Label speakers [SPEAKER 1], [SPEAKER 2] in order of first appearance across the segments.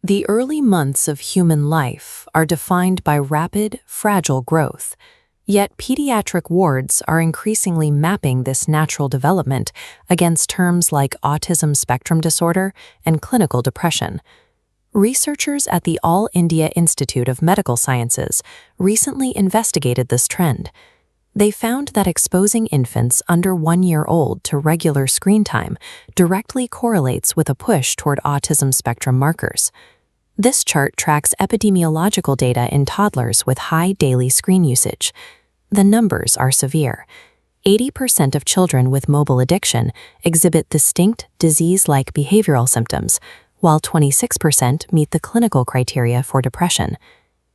[SPEAKER 1] The early months of human life are defined by rapid, fragile growth, yet pediatric wards are increasingly mapping this natural development against terms like Autism Spectrum Disorder and clinical depression. Researchers at the All India Institute of Medical Sciences recently investigated this trend. They found that exposing infants under 1 year old to regular screen time directly correlates with a push toward autism spectrum markers. This chart tracks epidemiological data in toddlers with high daily screen usage. The numbers are severe. 80% of children with mobile addiction exhibit distinct disease-like behavioral symptoms, while 26% meet the clinical criteria for depression.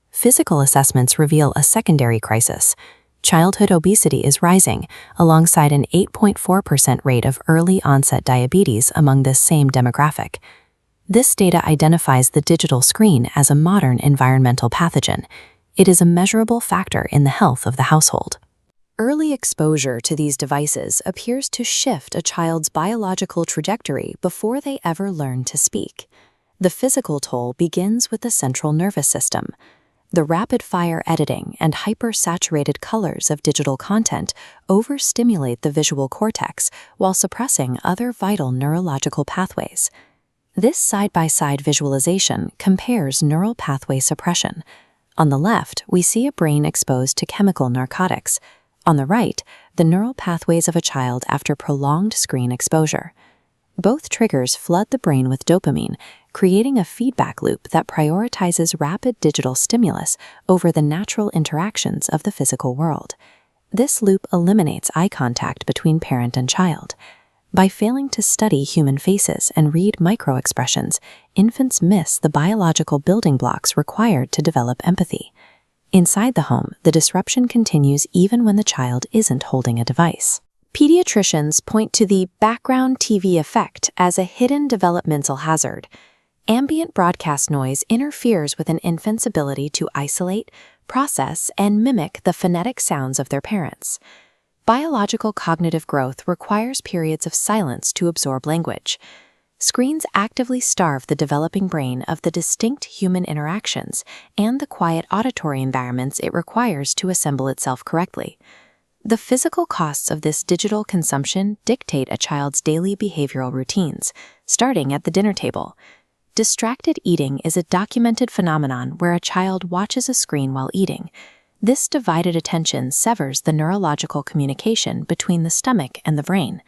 [SPEAKER 1] Physical assessments reveal a secondary crisis. Childhood obesity is rising, alongside an 8.4% rate of early-onset diabetes among this same demographic. This data identifies the digital screen as a modern environmental pathogen. It is a measurable factor in the health of the household. Early exposure to these devices appears to shift a child's biological trajectory before they ever learn to speak. The physical toll begins with the central nervous system. The rapid-fire editing and hyper-saturated colors of digital content overstimulate the visual cortex while suppressing other vital neurological pathways. This side-by-side visualization compares neural pathway suppression. On the left, we see a brain exposed to chemical narcotics. On the right, the neural pathways of a child after prolonged screen exposure. Both triggers flood the brain with dopamine, creating a feedback loop that prioritizes rapid digital stimulus over the natural interactions of the physical world. This loop eliminates eye contact between parent and child. By failing to study human faces and read microexpressions, infants miss the biological building blocks required to develop empathy. Inside the home, the disruption continues even when the child isn't holding a device. Pediatricians point to the background TV effect as a hidden developmental hazard. Ambient broadcast noise interferes with an infant's ability to isolate, process, and mimic the phonetic sounds of their parents. Biological cognitive growth requires periods of silence to absorb language. Screens actively starve the developing brain of the distinct human interactions and the quiet auditory environments it requires to assemble itself correctly. The physical costs of this digital consumption dictate a child's daily behavioral routines, starting at the dinner table. Distracted eating is a documented phenomenon where a child watches a screen while eating. This divided attention severs the neurological communication between the stomach and the brain.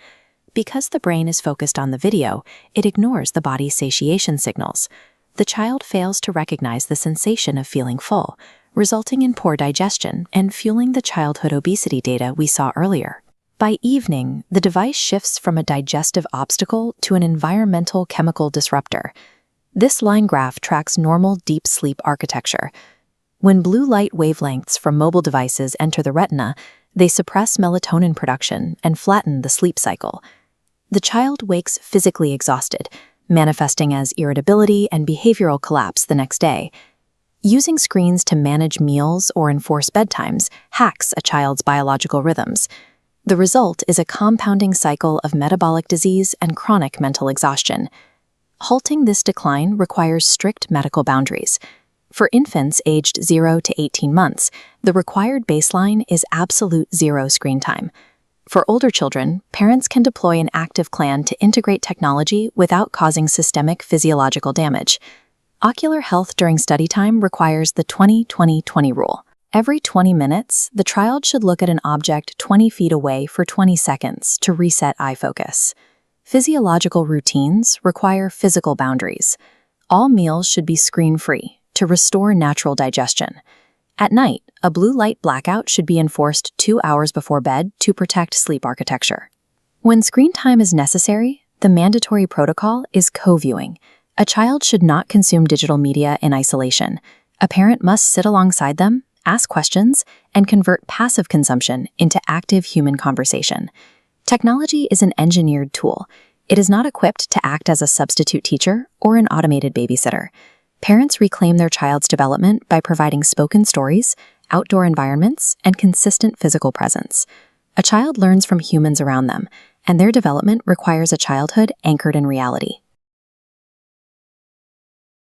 [SPEAKER 1] Because the brain is focused on the video, it ignores the body's satiation signals. The child fails to recognize the sensation of feeling full, resulting in poor digestion and fueling the childhood obesity data we saw earlier. By evening, the device shifts from a digestive obstacle to an environmental chemical disruptor. This line graph tracks normal deep sleep architecture. When blue light wavelengths from mobile devices enter the retina, they suppress melatonin production and flatten the sleep cycle. The child wakes physically exhausted, manifesting as irritability and behavioral collapse the next day. Using screens to manage meals or enforce bedtimes hacks a child's biological rhythms. The result is a compounding cycle of metabolic disease and chronic mental exhaustion. Halting this decline requires strict medical boundaries. For infants aged 0 to 18 months, the required baseline is absolute zero screen time. For older children, parents can deploy an active plan to integrate technology without causing systemic physiological damage. Ocular health during study time requires the 20-20-20 rule. Every 20 minutes, the child should look at an object 20 feet away for 20 seconds to reset eye focus. Physiological routines require physical boundaries. All meals should be screen-free to restore natural digestion. At night, a blue light blackout should be enforced 2 hours before bed to protect sleep architecture. When screen time is necessary, the mandatory protocol is co-viewing. A child should not consume digital media in isolation. A parent must sit alongside them, ask questions, and convert passive consumption into active human conversation. Technology is an engineered tool. It is not equipped to act as a substitute teacher or an automated babysitter. Parents reclaim their child's development by providing spoken stories, outdoor environments, and consistent physical presence. A child learns from humans around them, and their development requires a childhood anchored in reality.